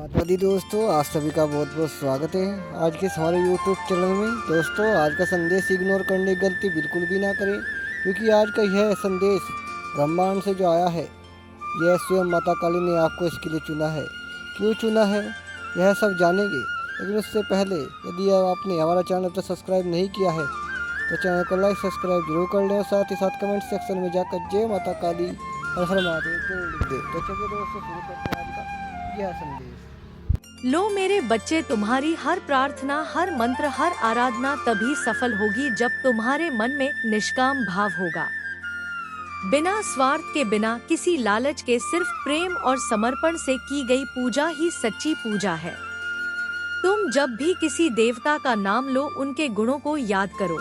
माताजी दोस्तों, आप सभी का बहुत बहुत स्वागत है आज के हमारे यूट्यूब चैनल में। दोस्तों, आज का संदेश इग्नोर करने की गलती बिल्कुल भी ना करें, क्योंकि आज का यह संदेश ब्रह्मांड से जो आया है, यह स्वयं माता काली ने आपको इसके लिए चुना है। क्यों चुना है यह सब जानेंगे, लेकिन उससे पहले यदि आपने हमारा चैनल अब तक सब्सक्राइब नहीं किया है तो चैनल को लाइक सब्सक्राइब जरूर कर लें और साथ ही साथ कमेंट सेक्शन में जाकर जय माता काली हर हर महादेव जरूर लिख दें। तो चलिए दोस्तों, शुरू करते हैं आज का यह संदेश। लो मेरे बच्चे, तुम्हारी हर प्रार्थना, हर मंत्र, हर आराधना तभी सफल होगी जब तुम्हारे मन में निष्काम भाव होगा। बिना स्वार्थ के, बिना किसी लालच के, सिर्फ प्रेम और समर्पण से की गई पूजा ही सच्ची पूजा है। तुम जब भी किसी देवता का नाम लो, उनके गुणों को याद करो,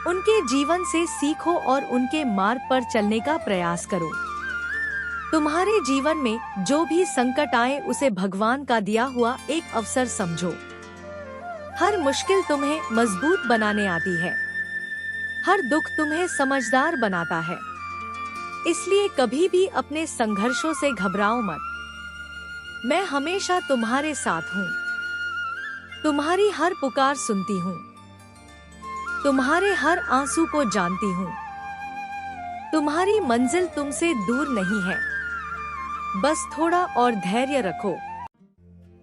उनके जीवन से सीखो और उनके मार्ग पर चलने का प्रयास करो। तुम्हारे जीवन में जो भी संकट आए, उसे भगवान का दिया हुआ एक अवसर समझो। हर मुश्किल तुम्हें मजबूत बनाने आती है, हर दुख तुम्हें समझदार बनाता है। इसलिए कभी भी अपने संघर्षों से घबराओ मत। मैं हमेशा तुम्हारे साथ हूँ, तुम्हारी हर पुकार सुनती हूँ, तुम्हारे हर आंसू को जानती हूँ। तुम्हारी मंजिल तुमसे दूर नहीं है, बस थोड़ा और धैर्य रखो,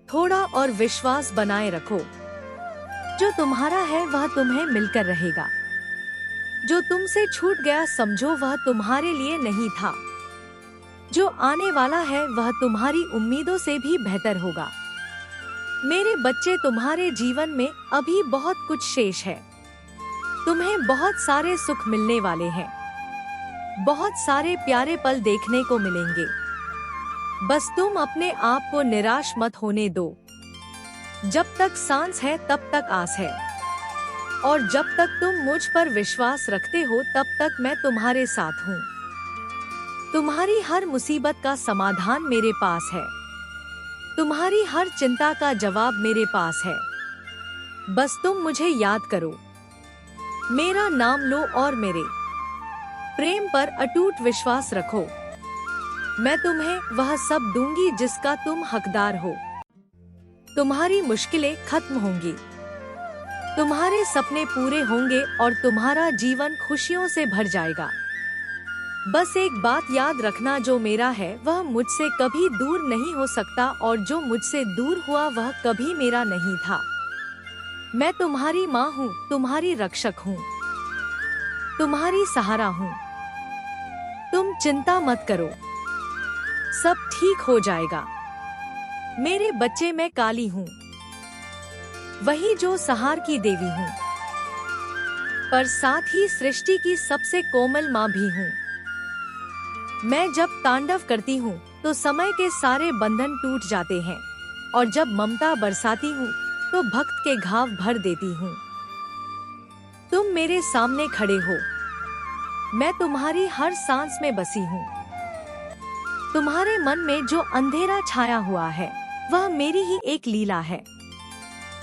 थोड़ा और विश्वास बनाए रखो। जो तुम्हारा है वह तुम्हें मिलकर रहेगा। जो तुमसे छूट गया, समझो वह तुम्हारे लिए नहीं था। जो आने वाला है वह तुम्हारी उम्मीदों से भी बेहतर होगा। मेरे बच्चे, तुम्हारे जीवन में अभी बहुत कुछ शेष है। तुम्हें बहुत सारे सुख मिलने वाले हैं, बहुत सारे प्यारे पल देखने को मिलेंगे। बस तुम अपने आप को निराश मत होने दो। जब तक सांस है तब तक आस है, और जब तक तुम मुझ पर विश्वास रखते हो तब तक मैं तुम्हारे साथ हूँ। तुम्हारी हर मुसीबत का समाधान मेरे पास है, तुम्हारी हर चिंता का जवाब मेरे पास है। बस तुम मुझे याद करो, मेरा नाम लो और मेरे प्रेम पर अटूट विश्वास रखो। मैं तुम्हें वह सब दूंगी जिसका तुम हकदार हो। तुम्हारी मुश्किलें खत्म होंगी, तुम्हारे सपने पूरे होंगे और तुम्हारा जीवन खुशियों से भर जाएगा। बस एक बात याद रखना, जो मेरा है वह मुझसे कभी दूर नहीं हो सकता, और जो मुझसे दूर हुआ वह कभी मेरा नहीं था। मैं तुम्हारी माँ हूँ, तुम्हारी रक्षक हूँ, तुम्हारी सहारा हूँ। तुम चिंता मत करो, सब ठीक हो जाएगा। मेरे बच्चे, मैं काली हूँ, वही जो सहार की देवी हूँ, पर साथ ही सृष्टि की सबसे कोमल माँ भी हूँ। मैं जब तांडव करती हूँ तो समय के सारे बंधन टूट जाते हैं, और जब ममता बरसाती हूँ तो भक्त के घाव भर देती हूँ। तुम मेरे सामने खड़े हो, मैं तुम्हारी हर सांस में बसी हूँ। तुम्हारे मन में जो अंधेरा छाया हुआ है वह मेरी ही एक लीला है।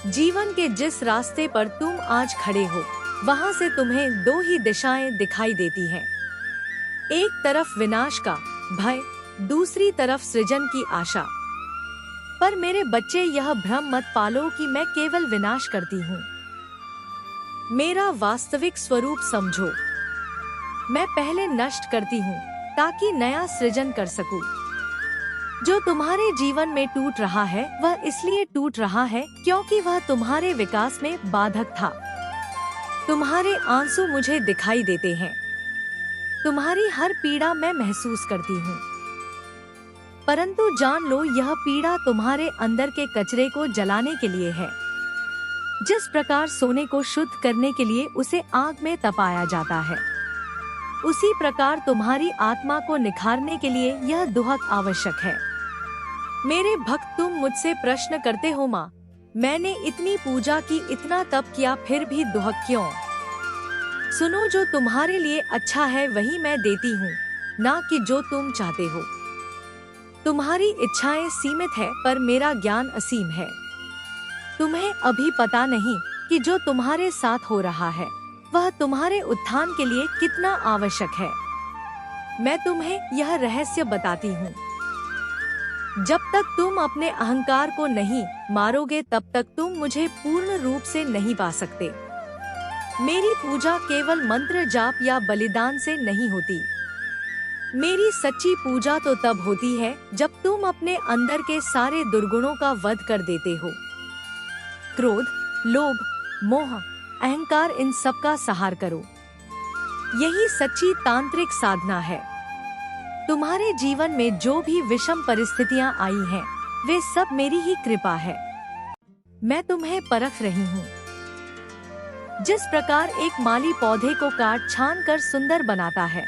जीवन के जिस रास्ते पर तुम आज खड़े हो, वहाँ से तुम्हें दो ही दिशाएं दिखाई देती हैं। एक तरफ विनाश का भय, दूसरी तरफ सृजन की आशा। पर मेरे बच्चे, यह भ्रम मत पालो कि मैं केवल विनाश करती हूँ। मेरा वास्तविक स्वरूप समझो। मैं पहले नष्ट करती हूँ ताकि नया सृजन कर सकूं। जो तुम्हारे जीवन में टूट रहा है वह इसलिए टूट रहा है क्योंकि वह तुम्हारे विकास में बाधक था। तुम्हारे आंसू मुझे दिखाई देते हैं, तुम्हारी हर पीड़ा मैं महसूस करती हूँ। परंतु जान लो, यह पीड़ा तुम्हारे अंदर के कचरे को जलाने के लिए है। जिस प्रकार सोने को शुद्ध करने के लिए उसे आग में तपाया जाता है, उसी प्रकार तुम्हारी आत्मा को निखारने के लिए यह दुहक आवश्यक है। मेरे भक्त, तुम मुझसे प्रश्न करते हो, माँ, मैंने इतनी पूजा की, इतना तप किया, फिर भी दुहक क्यों? सुनो, जो तुम्हारे लिए अच्छा है वही मैं देती हूँ, ना कि जो तुम चाहते हो। तुम्हारी इच्छाएं सीमित है, पर मेरा ज्ञान असीम है। तुम्हें अभी पता नहीं कि जो तुम्हारे साथ हो रहा है वह तुम्हारे उत्थान के लिए कितना आवश्यक है। मैं तुम्हें यह रहस्य बताती हूँ। जब तक तुम अपने अहंकार को नहीं मारोगे तब तक तुम मुझे पूर्ण रूप से नहीं पा सकते। मेरी पूजा केवल मंत्र जाप या बलिदान से नहीं होती। मेरी सच्ची पूजा तो तब होती है जब तुम अपने अंदर के सारे दुर्गुणों का वध कर देते हो। क्रोध, लोभ, मोह, अहंकार, इन सब का संहार करो। यही सच्ची तांत्रिक साधना है। तुम्हारे जीवन में जो भी विषम परिस्थितियां आई हैं, वे सब मेरी ही कृपा है। मैं तुम्हें परख रही हूँ। जिस प्रकार एक माली पौधे को काट छान कर सुंदर बनाता है,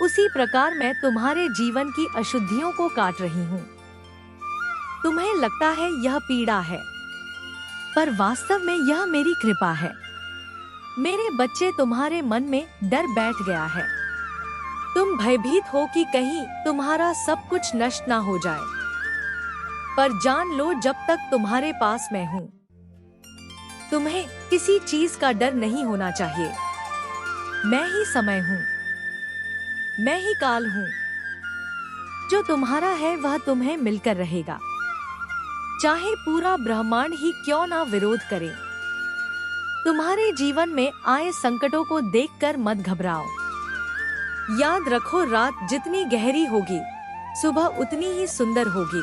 उसी प्रकार मैं तुम्हारे जीवन की अशुद्धियों को काट रही हूँ। तुम्हें लगता है यह पीड़ा है, पर वास्तव में यह मेरी कृपा है। मेरे बच्चे, तुम्हारे मन में डर बैठ गया है। तुम भयभीत हो कि कहीं तुम्हारा सब कुछ नष्ट ना हो जाए। पर जान लो, जब तक तुम्हारे पास मैं हूँ, तुम्हें किसी चीज का डर नहीं होना चाहिए। मैं ही समय हूँ, मैं ही काल हूँ। जो तुम्हारा है वह तुम्हें मिलकर रहेगा, चाहे पूरा ब्रह्मांड ही क्यों ना विरोध करे। तुम्हारे जीवन में आए संकटों को देखकर मत घबराओ। याद रखो, रात जितनी गहरी होगी, सुबह उतनी ही सुंदर होगी।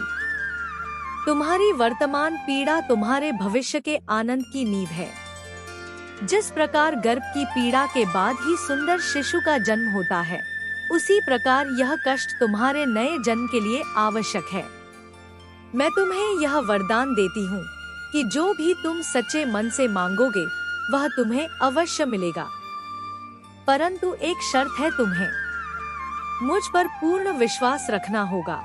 तुम्हारी वर्तमान पीड़ा तुम्हारे भविष्य के आनंद की नींव है। जिस प्रकार गर्भ की पीड़ा के बाद ही सुंदर शिशु का जन्म होता है, उसी प्रकार यह कष्ट तुम्हारे नए जन्म के लिए आवश्यक है। मैं तुम्हें यह वरदान देती हूँ कि जो भी तुम सच्चे मन से मांगोगे वह तुम्हें अवश्य मिलेगा। परंतु एक शर्त है, तुम्हें मुझ पर पूर्ण विश्वास रखना होगा।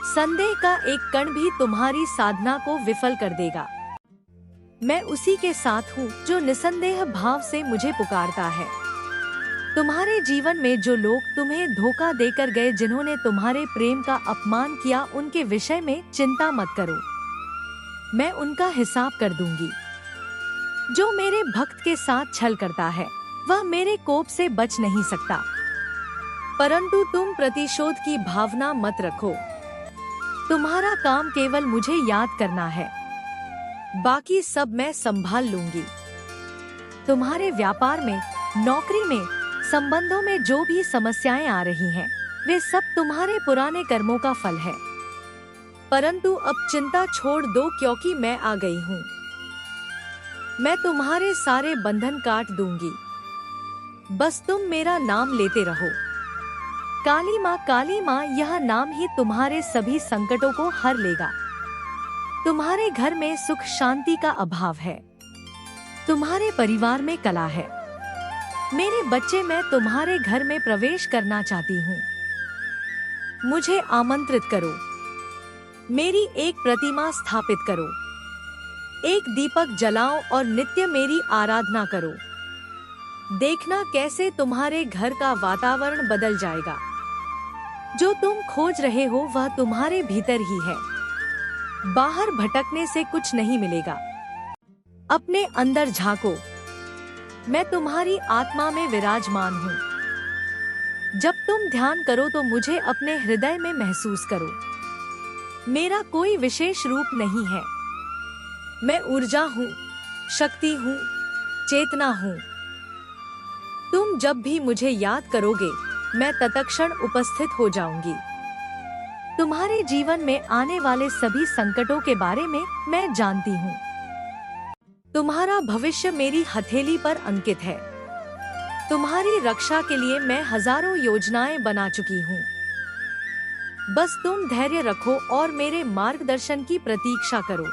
संदेह का एक कण भी तुम्हारी साधना को विफल कर देगा। मैं उसी के साथ हूँ जो निसंदेह भाव से मुझे पुकारता है। तुम्हारे जीवन में जो लोग तुम्हें धोखा देकर गए, जिन्होंने तुम्हारे प्रेम का अपमान किया, उनके विषय में चिंता मत करो। मैं उनका हिसाब कर दूंगी। जो मेरे भक्त के साथ छल करता है, वह मेरे कोप से बच नहीं सकता। परंतु तुम प्रतिशोध की भावना मत रखो। तुम्हारा काम केवल मुझे याद करना है, बाकी सब मैं संभाल लूंगी। तुम्हारे व्यापार में, नौकरी में, संबंधों में जो भी समस्याएं आ रही हैं, वे सब तुम्हारे पुराने कर्मों का फल है। परंतु अब चिंता छोड़ दो, क्योंकि मैं आ गई हूँ। मैं तुम्हारे सारे बंधन काट दूंगी। बस तुम मेरा नाम लेते रहो। काली माँ, यह नाम ही तुम्हारे सभी संकटों को हर लेगा। तुम्हारे घर में सुख शांति का अभाव है। तुम्हारे परिवार में कलह है। मेरे बच्चे, मैं तुम्हारे घर में प्रवेश करना चाहती हूँ। मुझे आमंत्रित करो। मेरी एक प्रतिमा स्थापित करो। एक दीपक जलाओ और नित्य मेरी आराधना करो। देखना कैसे तुम्हारे घर का वातावरण बदल जाएगा। जो तुम खोज रहे हो वह तुम्हारे भीतर ही है। बाहर भटकने से कुछ नहीं मिलेगा। अपने अंदर झांको। मैं तुम्हारी आत्मा में विराजमान हूँ। जब तुम ध्यान करो तो मुझे अपने हृदय में महसूस करो। मेरा कोई विशेष रूप नहीं है। मैं ऊर्जा हूँ, शक्ति हूँ, चेतना हूँ। तुम जब भी मुझे याद करोगे, मैं तत्क्षण उपस्थित हो जाऊंगी। तुम्हारे जीवन में आने वाले सभी संकटों के बारे में मैं जानती हूँ। तुम्हारा भविष्य मेरी हथेली पर अंकित है। तुम्हारी रक्षा के लिए मैं हजारों योजनाएं बना चुकी हूँ। बस तुम धैर्य रखो और मेरे मार्गदर्शन की प्रतीक्षा करो।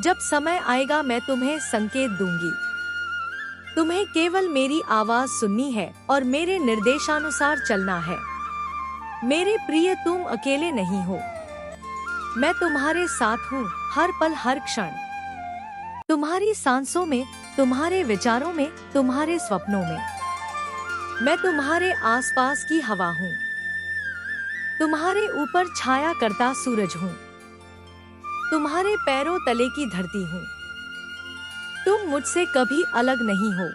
जब समय आएगा मैं तुम्हें संकेत दूंगी। तुम्हें केवल मेरी आवाज सुननी है और मेरे निर्देशानुसार चलना है। मेरे प्रिय, तुम अकेले नहीं हो। मैं तुम्हारे साथ हूँ, हर पल हर क्षण। तुम्हारी सांसों में, तुम्हारे विचारों में, तुम्हारे स्वप्नों में। मैं तुम्हारे आसपास की हवा हूँ। तुम्हारे ऊपर छाया करता सूरज हूँ। तुम्हारे पैरों तले की धरती हूँ। तुम मुझसे कभी अलग नहीं हो।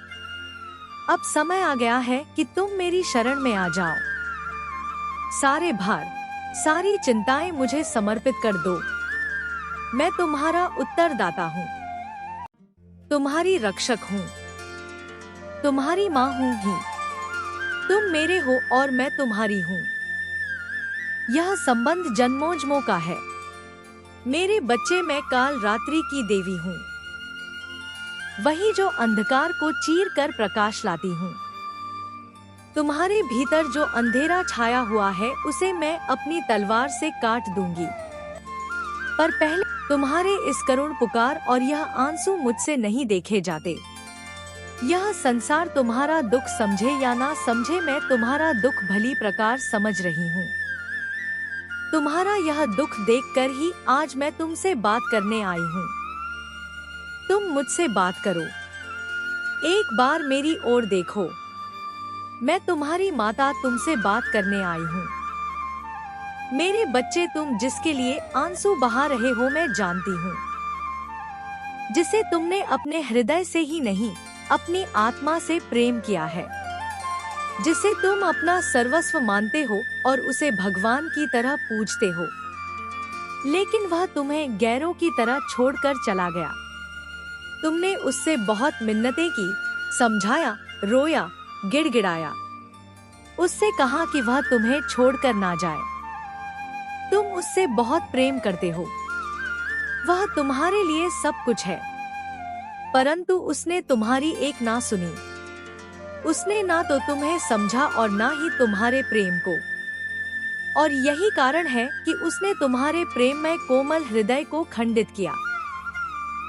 अब समय आ गया है कि तुम मेरी शरण में आ जाओ। सारे भार, सारी चिंताएं मुझे समर्पित कर दो। मैं तुम्हारा उत्तरदाता हूँ, तुम्हारी रक्षक हूँ, तुम्हारी माँ हूँ ही। तुम मेरे हो और मैं तुम्हारी हूँ। यह संबंध जन्मों का है। मेरे बच्चे, मैं काल रात्रि की देवी हूँ, वही जो अंधकार को चीर कर प्रकाश लाती हूँ। तुम्हारे भीतर जो अंधेरा छाया हुआ है उसे मैं अपनी तलवार से काट दूंगी। पर पहले तुम्हारे इस करुण पुकार और यह आंसू मुझसे नहीं देखे जाते। यह संसार तुम्हारा दुख समझे या ना समझे, मैं तुम्हारा दुख भली प्रकार समझ रही हूँ। तुम्हारा यह दुख देखकर ही आज मैं तुमसे बात करने आई हूँ। तुम मुझसे बात करो, एक बार मेरी ओर देखो। मैं तुम्हारी माता तुमसे बात करने आई हूँ। मेरे बच्चे, तुम जिसके लिए आंसू बहा रहे हो मैं जानती हूँ, जिसे तुमने अपने हृदय से ही नहीं अपनी आत्मा से प्रेम किया है, जिसे तुम अपना सर्वस्व मानते हो और उसे भगवान की तरह पूजते हो, लेकिन वह तुम्हें गैरों की तरह छोड़कर चला गया। तुमने उससे बहुत मिन्नतें की, समझाया, रोया, गिड़गिड़ाया, उससे कहा कि वह तुम्हें छोड़कर ना जाए। तुम उससे बहुत प्रेम करते हो, वह तुम्हारे लिए सब कुछ है, परंतु उसने तुम्हारी एक ना सुनी। उसने ना तो तुम्हें समझा और ना ही तुम्हारे प्रेम को। और यही कारण है कि उसने तुम्हारे प्रेम में कोमल हृदय को खंडित किया,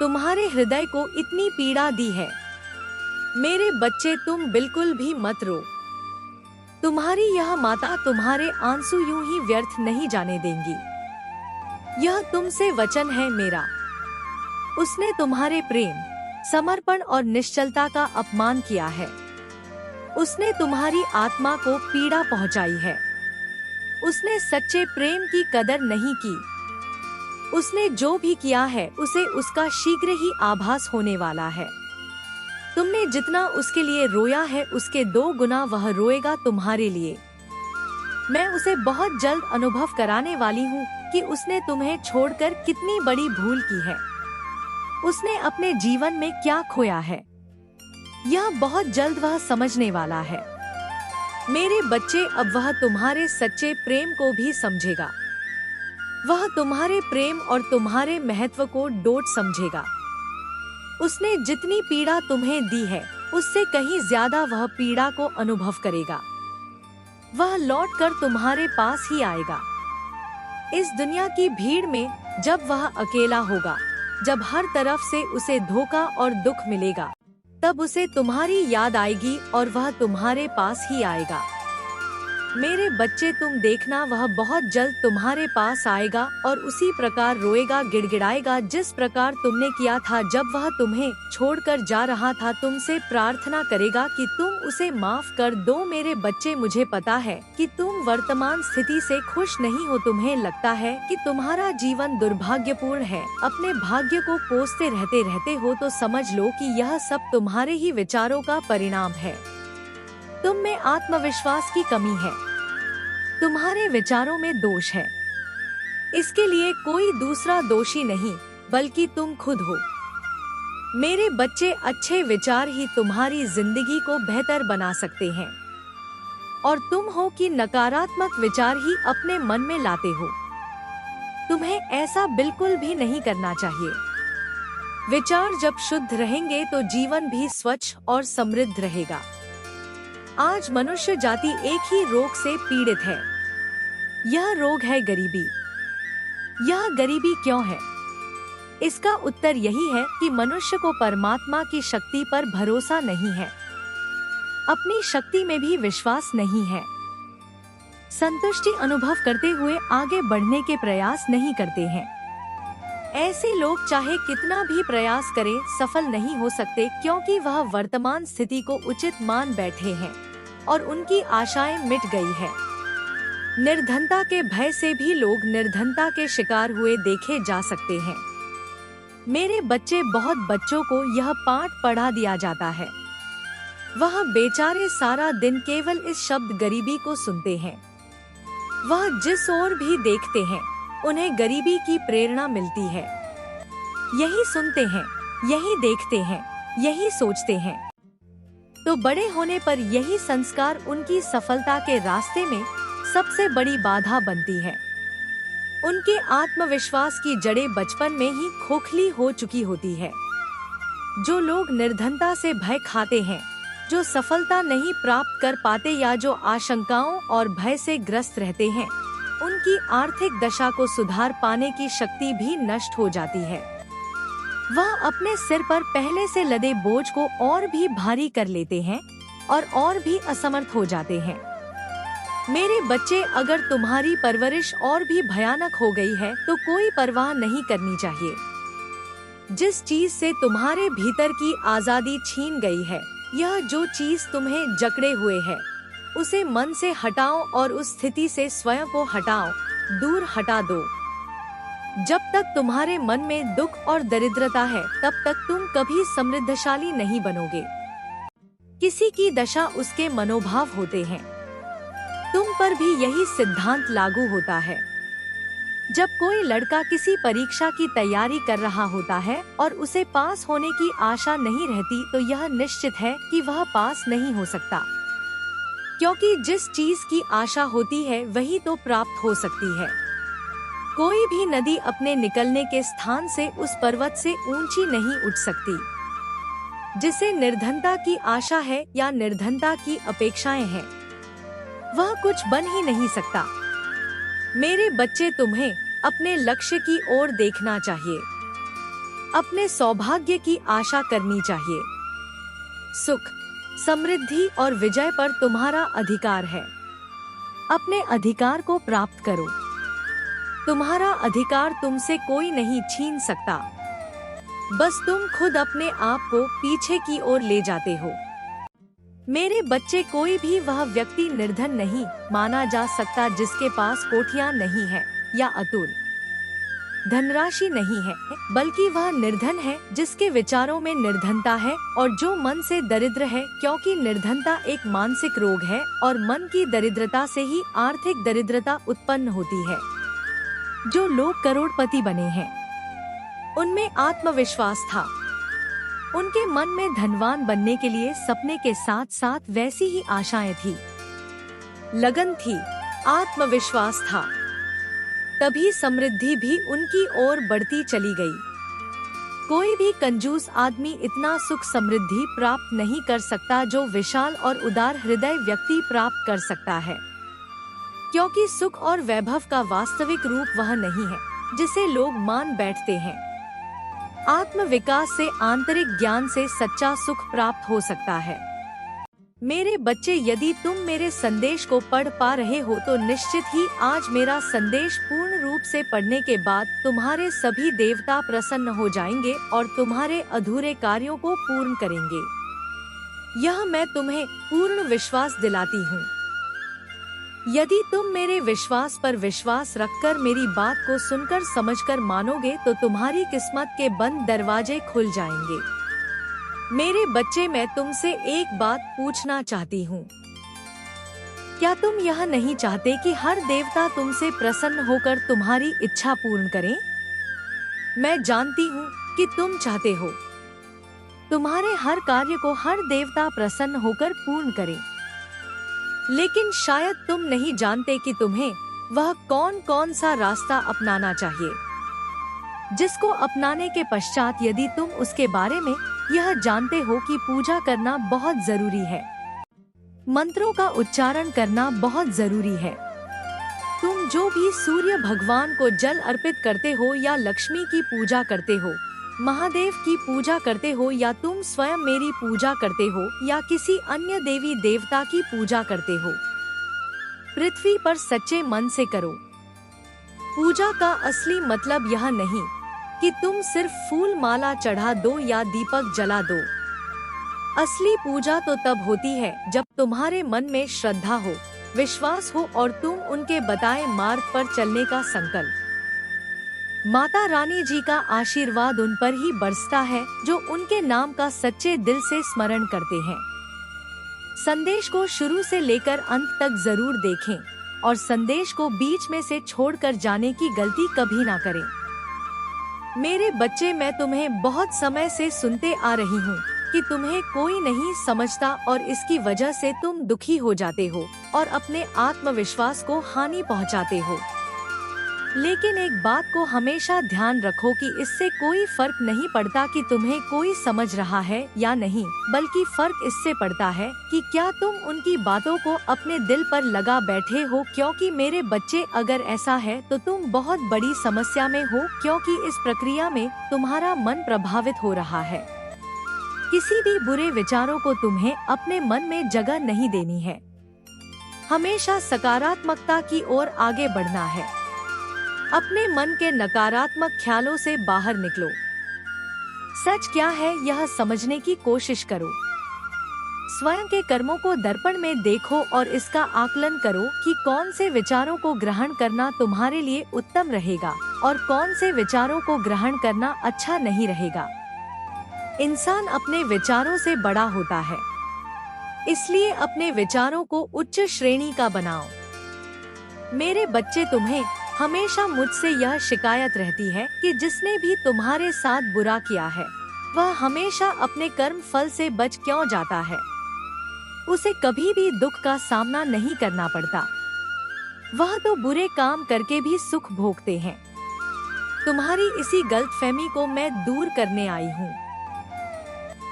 तुम्हारे हृदय को इतनी पीड़ा दी है। मेरे बच्चे, तुम बिल्कुल भी मत रो। तुम्हारी यह माता तुम्हारे आंसू यूं ही व्यर्थ नहीं जाने देंगी। यह तुमसे वचन है मेरा। उसने तुम्हारे प्रेम, समर्पण और निश्चलता का अपमान किया है। उसने तुम्हारी आत्मा को पीड़ा पहुंचाई है। उसने सच्चे प्रेम की कदर नहीं की। उसने जो भी किया है उसे उसका शीघ्र ही आभास होने वाला है। तुमने जितना उसके लिए रोया है उसके 2 गुना वह रोएगा तुम्हारे लिए। मैं उसे बहुत जल्द अनुभव कराने वाली हूँ कि उसने तुम्हें छोड़कर कितनी बड़ी भूल की है, उसने अपने जीवन में क्या खोया है। यह बहुत जल्द वह समझने वाला है। मेरे बच्चे, अब वह तुम्हारे सच्चे प्रेम को भी समझेगा। वह तुम्हारे प्रेम और तुम्हारे महत्व को डोट समझेगा। उसने जितनी पीड़ा तुम्हें दी है उससे कहीं ज्यादा वह पीड़ा को अनुभव करेगा। वह लौटकर तुम्हारे पास ही आएगा। इस दुनिया की भीड़ में जब वह अकेला होगा, जब हर तरफ से उसे धोखा और दुख मिलेगा, तब उसे तुम्हारी याद आएगी और वह तुम्हारे पास ही आएगा। मेरे बच्चे, तुम देखना, वह बहुत जल्द तुम्हारे पास आएगा और उसी प्रकार रोएगा, गिड़गिड़ाएगा जिस प्रकार तुमने किया था जब वह तुम्हें छोड़कर जा रहा था। तुमसे प्रार्थना करेगा कि तुम उसे माफ कर दो। मेरे बच्चे, मुझे पता है कि तुम वर्तमान स्थिति से खुश नहीं हो। तुम्हें लगता है कि तुम्हारा जीवन दुर्भाग्यपूर्ण है, अपने भाग्य को कोसते रहते हो, तो समझ लो कि यह सब तुम्हारे ही विचारों का परिणाम है। तुम में आत्मविश्वास की कमी है, तुम्हारे विचारों में दोष है। इसके लिए कोई दूसरा दोषी नहीं बल्कि तुम खुद हो। मेरे बच्चे, अच्छे विचार ही तुम्हारी जिंदगी को बेहतर बना सकते हैं और तुम हो कि नकारात्मक विचार ही अपने मन में लाते हो। तुम्हें ऐसा बिल्कुल भी नहीं करना चाहिए। विचार जब शुद्ध रहेंगे तो जीवन भी स्वच्छ और समृद्ध रहेगा। आज मनुष्य जाति एक ही रोग से पीड़ित है। यह रोग है गरीबी। यह गरीबी क्यों है? इसका उत्तर यही है कि मनुष्य को परमात्मा की शक्ति पर भरोसा नहीं है, अपनी शक्ति में भी विश्वास नहीं है, संतुष्टि अनुभव करते हुए आगे बढ़ने के प्रयास नहीं करते हैं। ऐसे लोग चाहे कितना भी प्रयास करें सफल नहीं हो सकते, क्योंकि वह वर्तमान स्थिति को उचित मान बैठे हैं और उनकी आशाएं मिट गई है। निर्धनता के भय से भी लोग निर्धनता के शिकार हुए देखे जा सकते हैं। मेरे बच्चे, बहुत बच्चों को यह पाठ पढ़ा दिया जाता है। वह बेचारे सारा दिन केवल इस शब्द गरीबी को सुनते हैं। वह जिस ओर भी देखते हैं उन्हें गरीबी की प्रेरणा मिलती है। यही सुनते हैं, यही देखते हैं, यही सोचते हैं, तो बड़े होने पर यही संस्कार उनकी सफलता के रास्ते में सबसे बड़ी बाधा बनती है। उनके आत्मविश्वास की जड़ें बचपन में ही खोखली हो चुकी होती है। जो लोग निर्धनता से भय खाते हैं, जो सफलता नहीं प्राप्त कर पाते या जो आशंकाओं और भय से ग्रस्त रहते हैं, उनकी आर्थिक दशा को सुधार पाने की शक्ति भी नष्ट हो जाती है। वह अपने सिर पर पहले से लदे बोझ को और भी भारी कर लेते हैं और भी असमर्थ हो जाते हैं। मेरे बच्चे, अगर तुम्हारी परवरिश और भी भयानक हो गई है तो कोई परवाह नहीं करनी चाहिए। जिस चीज से तुम्हारे भीतर की आजादी छीन गई है, यह जो चीज तुम्हें जकड़े हुए है, उसे मन से हटाओ और उस स्थिति से स्वयं को हटाओ, दूर हटा दो। जब तक तुम्हारे मन में दुख और दरिद्रता है, तब तक तुम कभी समृद्धशाली नहीं बनोगे। किसी की दशा उसके मनोभाव होते हैं। तुम पर भी यही सिद्धांत लागू होता है। जब कोई लड़का किसी परीक्षा की तैयारी कर रहा होता है और उसे पास होने की आशा नहीं रहती, तो यह निश्चित है कि वह पास नहीं हो सकता, क्योंकि जिस चीज की आशा होती है वही तो प्राप्त हो सकती है। कोई भी नदी अपने निकलने के स्थान से उस पर्वत से ऊंची नहीं उठ सकती। जिसे निर्धनता की आशा है या निर्धनता की अपेक्षाएं हैं, वह कुछ बन ही नहीं सकता। मेरे बच्चे, तुम्हें अपने लक्ष्य की ओर देखना चाहिए, अपने सौभाग्य की आशा करनी चाहिए। सुख, समृद्धि और विजय पर तुम्हारा अधिकार है। अपने अधिकार को प्राप्त करो। तुम्हारा अधिकार तुमसे कोई नहीं छीन सकता। बस तुम खुद अपने आप को पीछे की ओर ले जाते हो। मेरे बच्चे, कोई भी वह व्यक्ति निर्धन नहीं माना जा सकता जिसके पास कोठियां नहीं है या अतुल धनराशि नहीं है, बल्कि वह निर्धन है जिसके विचारों में निर्धनता है और जो मन से दरिद्र है, क्योंकि निर्धनता एक मानसिक रोग है और मन की दरिद्रता से ही आर्थिक दरिद्रता उत्पन्न होती है। जो लोग करोड़पति बने हैं, उनमें आत्मविश्वास था। उनके मन में धनवान बनने के लिए सपने के साथ साथ वैसी ही आशाएं थी, लगन थी, आत्मविश्वास था। तभी समृद्धि भी उनकी ओर बढ़ती चली गई। कोई भी कंजूस आदमी इतना सुख समृद्धि प्राप्त नहीं कर सकता जो विशाल और उदार हृदय व्यक्ति प्राप्त कर सकता है, क्योंकि सुख और वैभव का वास्तविक रूप वह नहीं है जिसे लोग मान बैठते हैं। आत्म विकास से, आंतरिक ज्ञान से सच्चा सुख प्राप्त हो सकता है। मेरे बच्चे, यदि तुम मेरे संदेश को पढ़ पा रहे हो तो निश्चित ही आज मेरा संदेश पूर्ण रूप से पढ़ने के बाद तुम्हारे सभी देवता प्रसन्न हो जाएंगे और तुम्हारे अधूरे कार्यों को पूर्ण करेंगे। यह मैं तुम्हें पूर्ण विश्वास दिलाती हूँ। यदि तुम मेरे विश्वास पर विश्वास रखकर मेरी बात को सुनकर समझकर मानोगे तो तुम्हारी किस्मत के बंद दरवाजे खुल जाएंगे। मेरे बच्चे, मैं तुमसे एक बात पूछना चाहती हूँ। क्या तुम यह नहीं चाहते कि हर देवता तुमसे प्रसन्न होकर तुम्हारी इच्छा पूर्ण करे? मैं जानती हूँ कि तुम चाहते हो तुम्हारे हर कार्य को हर देवता प्रसन्न होकर पूर्ण करे, लेकिन शायद तुम नहीं जानते कि तुम्हें वह कौन सा रास्ता अपनाना चाहिए, जिसको अपनाने के पश्चात यदि तुम उसके बारे में यह जानते हो कि पूजा करना बहुत जरूरी है, मंत्रों का उच्चारण करना बहुत जरूरी है। तुम जो भी सूर्य भगवान को जल अर्पित करते हो या लक्ष्मी की पूजा करते हो, महादेव की पूजा करते हो या तुम स्वयं मेरी पूजा करते हो या किसी अन्य देवी देवता की पूजा करते हो, पृथ्वी पर सच्चे मन से करो। पूजा का असली मतलब यह नहीं कि तुम सिर्फ फूल माला चढ़ा दो या दीपक जला दो। असली पूजा तो तब होती है जब तुम्हारे मन में श्रद्धा हो, विश्वास हो और तुम उनके बताए मार्ग पर चलने का संकल्प। माता रानी जी का आशीर्वाद उन पर ही बरसता है जो उनके नाम का सच्चे दिल से स्मरण करते हैं। संदेश को शुरू से लेकर अंत तक जरूर देखें और संदेश को बीच में से छोड़कर जाने की गलती कभी ना करें। मेरे बच्चे, मैं तुम्हें बहुत समय से सुनते आ रही हूँ कि तुम्हें कोई नहीं समझता और इसकी वजह से तुम दुखी हो जाते हो और अपने आत्मविश्वास को हानि पहुँचाते हो। लेकिन एक बात को हमेशा ध्यान रखो कि इससे कोई फर्क नहीं पड़ता कि तुम्हें कोई समझ रहा है या नहीं, बल्कि फर्क इससे पड़ता है कि क्या तुम उनकी बातों को अपने दिल पर लगा बैठे हो। क्योंकि मेरे बच्चे, अगर ऐसा है तो तुम बहुत बड़ी समस्या में हो, क्योंकि इस प्रक्रिया में तुम्हारा मन प्रभावित हो रहा है। किसी भी बुरे विचारों को तुम्हें अपने मन में जगह नहीं देनी है। हमेशा सकारात्मकता की ओर आगे बढ़ना है। अपने मन के नकारात्मक ख्यालों से बाहर निकलो। सच क्या है यह समझने की कोशिश करो। स्वयं के कर्मों को दर्पण में देखो और इसका आकलन करो कि कौन से विचारों को ग्रहण करना तुम्हारे लिए उत्तम रहेगा और कौन से विचारों को ग्रहण करना अच्छा नहीं रहेगा। इंसान अपने विचारों से बड़ा होता है, इसलिए अपने विचारों को उच्च श्रेणी का बनाओ। मेरे बच्चे, तुम्हें हमेशा मुझसे यह शिकायत रहती है कि जिसने भी तुम्हारे साथ बुरा किया है वह हमेशा अपने कर्म फल से बच क्यों जाता है। उसे कभी भी दुख का सामना नहीं करना पड़ता। वह तो बुरे काम करके भी सुख भोगते हैं। तुम्हारी इसी गलतफहमी को मैं दूर करने आई हूँ।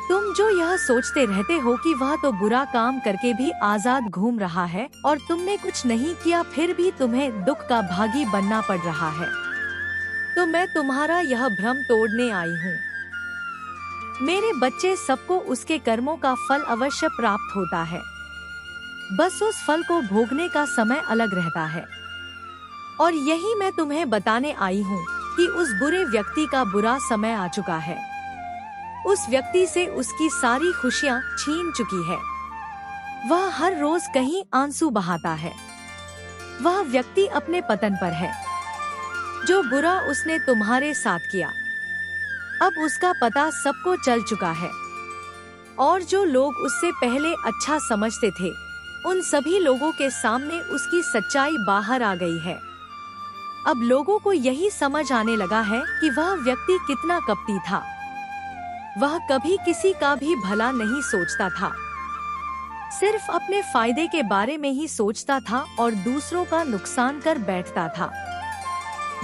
तुम जो यह सोचते रहते हो कि वह तो बुरा काम करके भी आजाद घूम रहा है और तुमने कुछ नहीं किया फिर भी तुम्हें दुख का भागी बनना पड़ रहा है, तो मैं तुम्हारा यह भ्रम तोड़ने आई हूँ। मेरे बच्चे, सबको उसके कर्मों का फल अवश्य प्राप्त होता है, बस उस फल को भोगने का समय अलग रहता है। और यही मैं तुम्हें बताने आई हूँ कि उस बुरे व्यक्ति का बुरा समय आ चुका है। उस व्यक्ति से उसकी सारी खुशियाँ छीन चुकी है। वह हर रोज कहीं आंसू बहाता है। वह व्यक्ति अपने पतन पर है। जो बुरा उसने तुम्हारे साथ किया, अब उसका पता सबको चल चुका है। और जो लोग उससे पहले अच्छा समझते थे, उन सभी लोगों के सामने उसकी सच्चाई बाहर आ गई है। अब लोगों को यही समझ आने लगा है कि वह व्यक्ति कितना कपटी था। वह कभी किसी का भी भला नहीं सोचता था, सिर्फ अपने फायदे के बारे में ही सोचता था और दूसरों का नुकसान कर बैठता था।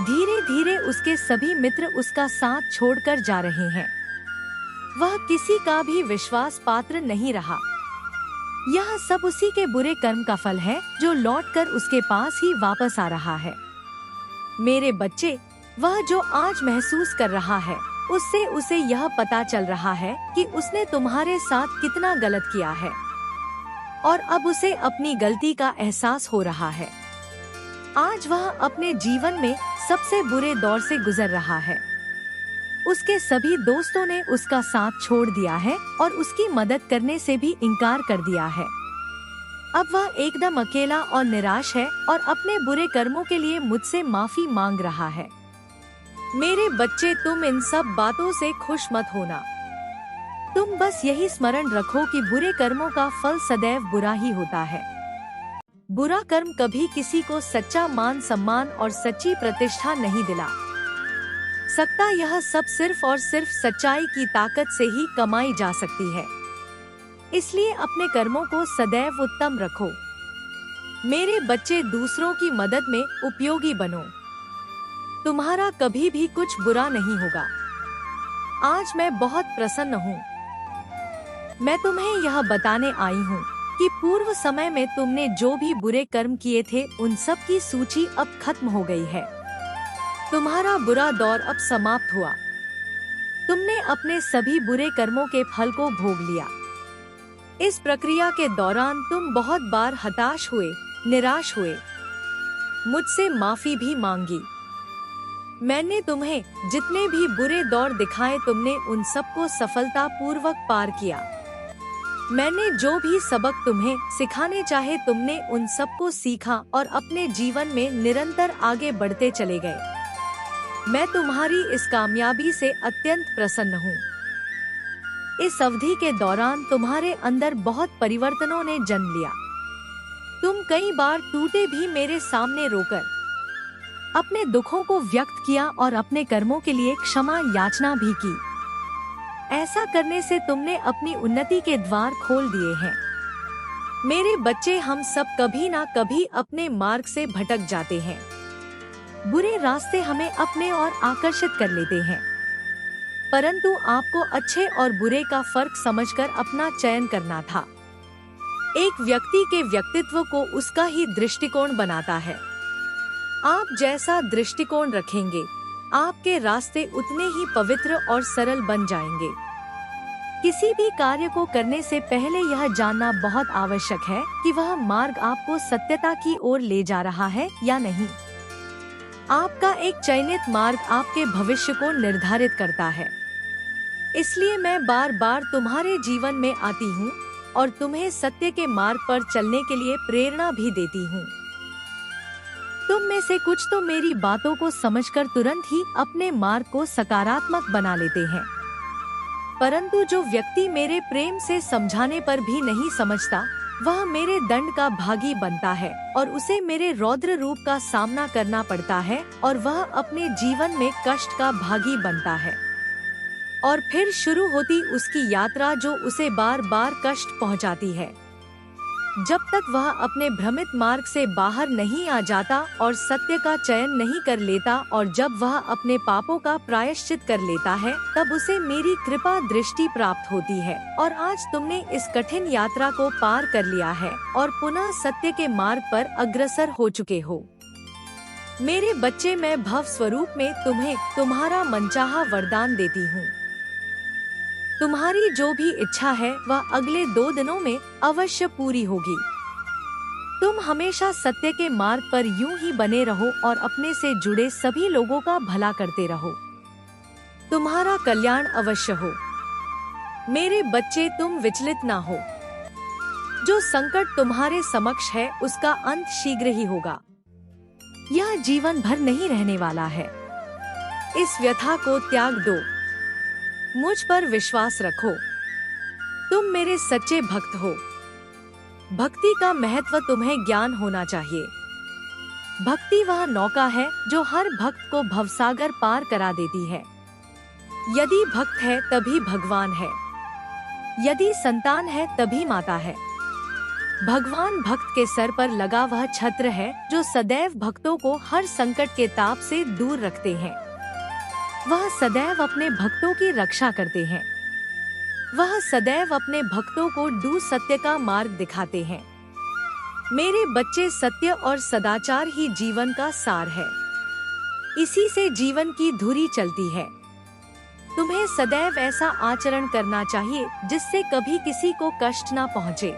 धीरे धीरे उसके सभी मित्र उसका साथ छोड़कर जा रहे हैं। वह किसी का भी विश्वास पात्र नहीं रहा। यह सब उसी के बुरे कर्म का फल है जो लौटकर उसके पास ही वापस आ रहा है। मेरे बच्चे, वह जो आज महसूस कर रहा है उससे उसे यह पता चल रहा है कि उसने तुम्हारे साथ कितना गलत किया है और अब उसे अपनी गलती का एहसास हो रहा है। आज वह अपने जीवन में सबसे बुरे दौर से गुजर रहा है। उसके सभी दोस्तों ने उसका साथ छोड़ दिया है और उसकी मदद करने से भी इनकार कर दिया है। अब वह एकदम अकेला और निराश है और अपने बुरे कर्मों के लिए मुझसे माफी मांग रहा है। मेरे बच्चे, तुम इन सब बातों से खुश मत होना। तुम बस यही स्मरण रखो कि बुरे कर्मों का फल सदैव बुरा ही होता है। बुरा कर्म कभी किसी को सच्चा मान सम्मान और सच्ची प्रतिष्ठा नहीं दिला सकता। यह सब सिर्फ और सिर्फ सच्चाई की ताकत से ही कमाई जा सकती है। इसलिए अपने कर्मों को सदैव उत्तम रखो। मेरे बच्चे, दूसरों की मदद में उपयोगी बनो। तुम्हारा कभी भी कुछ बुरा नहीं होगा। आज मैं बहुत प्रसन्न हूँ। मैं तुम्हें यह बताने आई हूँ कि पूर्व समय में तुमने जो भी बुरे कर्म किए थे उन सब की सूची अब खत्म हो गई है। तुम्हारा बुरा दौर अब समाप्त हुआ। तुमने अपने सभी बुरे कर्मों के फल को भोग लिया। इस प्रक्रिया के दौरान तुम बहुत बार हताश हुए, निराश हुए, मुझसे माफी भी मांगी। मैंने तुम्हें जितने भी बुरे दौर दिखाए तुमने उन सबको सफलता पूर्वक पार किया। मैंने जो भी सबक तुम्हें सिखाने चाहे तुमने उन सबको सीखा और अपने जीवन में निरंतर आगे बढ़ते चले गए। मैं तुम्हारी इस कामयाबी से अत्यंत प्रसन्न हूँ। इस अवधि के दौरान तुम्हारे अंदर बहुत परिवर्तनों ने जन्म लिया। तुम कई बार टूटे भी मेरे सामने रोकर अपने दुखों को व्यक्त किया और अपने कर्मों के लिए क्षमा याचना भी की। ऐसा करने से तुमने अपनी उन्नति के द्वार खोल दिए हैं। मेरे बच्चे, हम सब कभी ना कभी अपने मार्ग से भटक जाते हैं। बुरे रास्ते हमें अपने ओर आकर्षित कर लेते हैं, परंतु आपको अच्छे और बुरे का फर्क समझकर अपना चयन करना था। एक व्यक्ति के व्यक्तित्व को उसका ही दृष्टिकोण बनाता है। आप जैसा दृष्टिकोण रखेंगे, आपके रास्ते उतने ही पवित्र और सरल बन जाएंगे। किसी भी कार्य को करने से पहले यह जानना बहुत आवश्यक है कि वह मार्ग आपको सत्यता की ओर ले जा रहा है या नहीं। आपका एक चयनित मार्ग आपके भविष्य को निर्धारित करता है। इसलिए मैं बार बार तुम्हारे जीवन में आती हूँ और तुम्हें सत्य के मार्ग पर चलने के लिए प्रेरणा भी देती हूँ। तुम में से कुछ तो मेरी बातों को समझकर तुरंत ही अपने मार्ग को सकारात्मक बना लेते हैं, परंतु जो व्यक्ति मेरे प्रेम से समझाने पर भी नहीं समझता, वह मेरे दंड का भागी बनता है और उसे मेरे रौद्र रूप का सामना करना पड़ता है और वह अपने जीवन में कष्ट का भागी बनता है। और फिर शुरू होती उसकी यात्रा जो उसे बार बार कष्ट पहुंचाती है। जब तक वह अपने भ्रमित मार्ग से बाहर नहीं आ जाता और सत्य का चयन नहीं कर लेता और जब वह अपने पापों का प्रायश्चित कर लेता है, तब उसे मेरी कृपा दृष्टि प्राप्त होती है। और आज तुमने इस कठिन यात्रा को पार कर लिया है और पुनः सत्य के मार्ग पर अग्रसर हो चुके हो। मेरे बच्चे, मैं भव स्वरूप में तुम्हें तुम्हारा मनचाहा वरदान देती हूँ। तुम्हारी जो भी इच्छा है वह अगले 2 दिनों में अवश्य पूरी होगी। तुम हमेशा सत्य के मार्ग पर यूं ही बने रहो और अपने से जुड़े सभी लोगों का भला करते रहो। तुम्हारा कल्याण अवश्य हो। मेरे बच्चे, तुम विचलित ना हो। जो संकट तुम्हारे समक्ष है उसका अंत शीघ्र ही होगा। यह जीवन भर नहीं रहने वाला है। इस व्यथा को त्याग दो। मुझ पर विश्वास रखो। तुम मेरे सच्चे भक्त हो। भक्ति का महत्व तुम्हें ज्ञान होना चाहिए। भक्ति वह नौका है जो हर भक्त को भवसागर पार करा देती है। यदि भक्त है तभी भगवान है। यदि संतान है तभी माता है। भगवान भक्त के सर पर लगा वह छत्र है जो सदैव भक्तों को हर संकट के ताप से दूर रखते हैं। वह सदैव अपने भक्तों की रक्षा करते हैं। वह सदैव अपने भक्तों को डू सत्य का मार्ग दिखाते हैं। मेरे बच्चे, सत्य और सदाचार ही जीवन का सार है। इसी से जीवन की धुरी चलती है। तुम्हें सदैव ऐसा आचरण करना चाहिए जिससे कभी किसी को कष्ट न पहुँचे।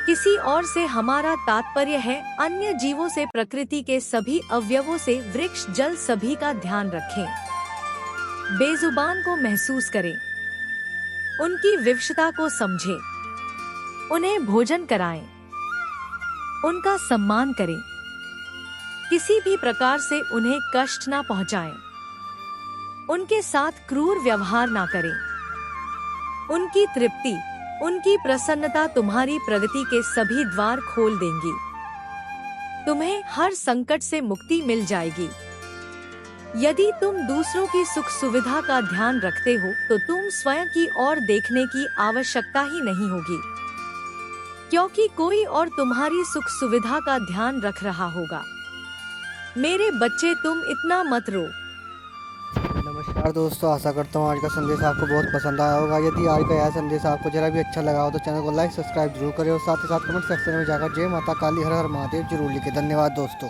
किसी और से हमारा तात्पर्य है अन्य जीवों से, प्रकृति के सभी अवयवों से, वृक्ष, जल सभी का ध्यान रखें। बेजुबान को महसूस करें, उनकी विवशता को समझें, उन्हें भोजन कराएं, उनका सम्मान करें, किसी भी प्रकार से उन्हें कष्ट ना पहुंचाएं, उनके साथ क्रूर व्यवहार ना करें। उनकी तृप्ति, उनकी प्रसन्नता तुम्हारी प्रगति के सभी द्वार खोल देंगी। तुम्हें हर संकट से मुक्ति मिल जाएगी। यदि तुम दूसरों की सुख सुविधा का ध्यान रखते हो तो तुम स्वयं की ओर देखने की आवश्यकता ही नहीं होगी, क्योंकि कोई और तुम्हारी सुख सुविधा का ध्यान रख रहा होगा। मेरे बच्चे, तुम इतना मत रो। नमस्कार दोस्तों, आशा करता हूँ आज का संदेश आपको बहुत पसंद आया होगा। यदि आज का यह संदेश आपको जरा भी अच्छा लगा हो तो चैनल को लाइक, सब्सक्राइब जरूर करें और साथ ही साथ कमेंट सेक्शन में जाकर जय माता काली, हर हर महादेव जरूर लिखें। धन्यवाद दोस्तों।